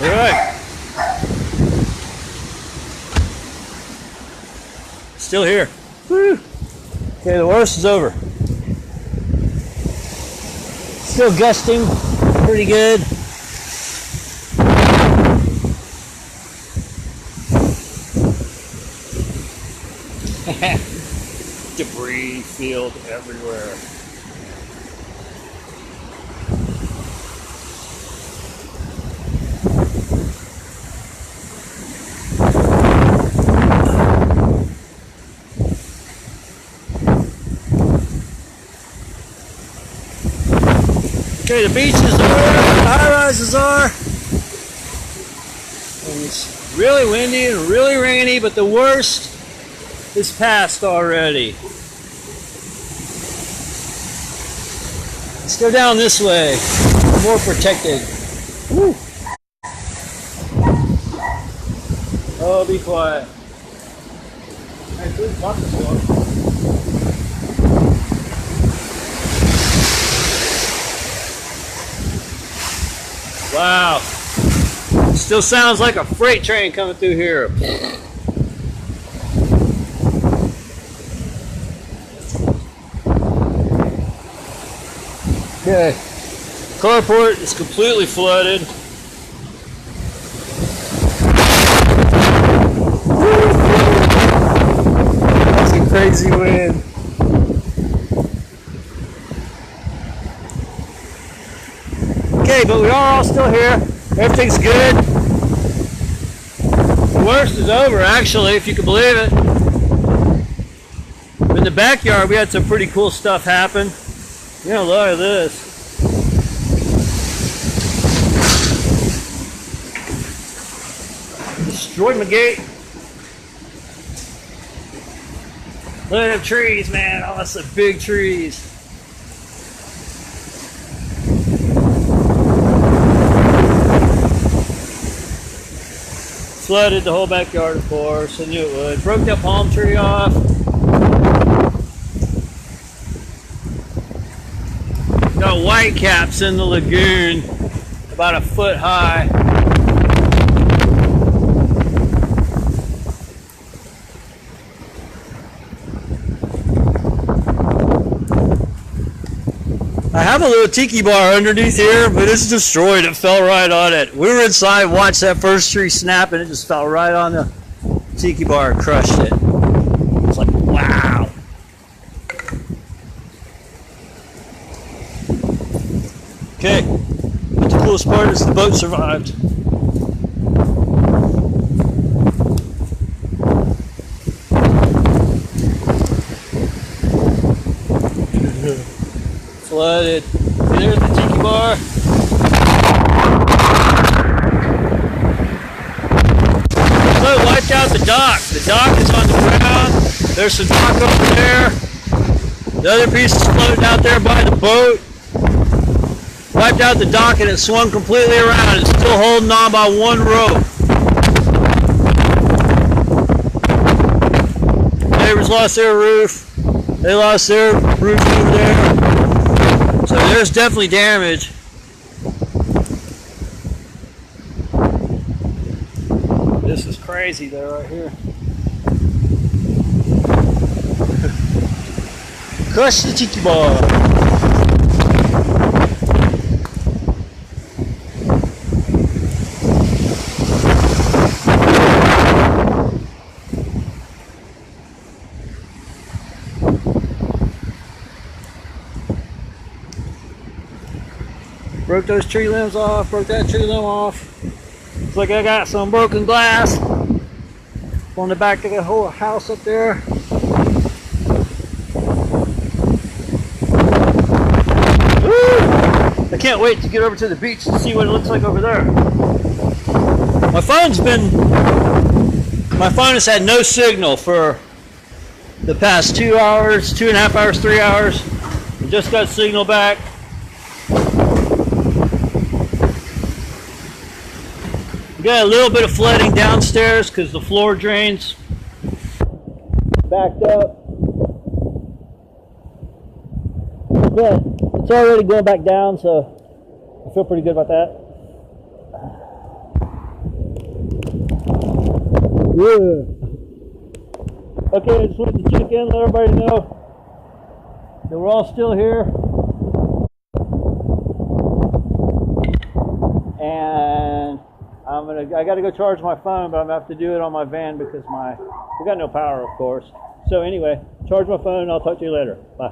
All right. Still here. Woo. Okay, the worst is over. Still gusting, pretty good. Debris field everywhere. Okay, the beach is over, the high rises are. And it's really windy and really rainy, but the worst is past already. Let's go down this way, more protected. Woo. Oh, be quiet. Hey, please watch this one. Wow. Still sounds like a freight train coming through here. Okay. Carport is completely flooded. That's a crazy wind. Okay, but we are all still here. Everything's good. The worst is over, actually, if you can believe it. In the backyard, we had some pretty cool stuff happen. You're gonna look at this. Destroyed my gate. Look at them trees, man. Oh, that's some big trees. Flooded the whole backyard, of course. I knew it would. Broke that palm tree off. Got whitecaps in the lagoon, about a foot high. I have a little tiki bar underneath here, but it's destroyed. It fell right on it. We were inside, watched that first tree snap, and it just fell right on the tiki bar and crushed it. It's like, wow. Okay, but the coolest part is the boat survived. Flooded. See, there's the tiki bar. So it wiped out the dock. The dock is on the ground. There's some dock over there. The other piece is floating out there by the boat. Wiped out the dock and it swung completely around. It's still holding on by one rope. Neighbors lost their roof. They lost their roof over there. So there's definitely damage. This is crazy though right here. Crush the tiki bar. Broke those tree limbs off, broke that tree limb off. Looks like I got some broken glass on the back of the whole house up there. Woo! I can't wait to get over to the beach to see what it looks like over there. My phone has had no signal for the past 2 hours, 2.5 hours, 3 hours. I just got signal back. Got a little bit of flooding downstairs because the floor drains backed up. But it's already going back down, so I feel pretty good about that. Okay, I just wanted to check in, let everybody know that we're all still here. And I gotta go charge my phone, but I'm gonna have to do it on my van because we got no power, of course. So anyway, charge my phone and I'll talk to you later. Bye.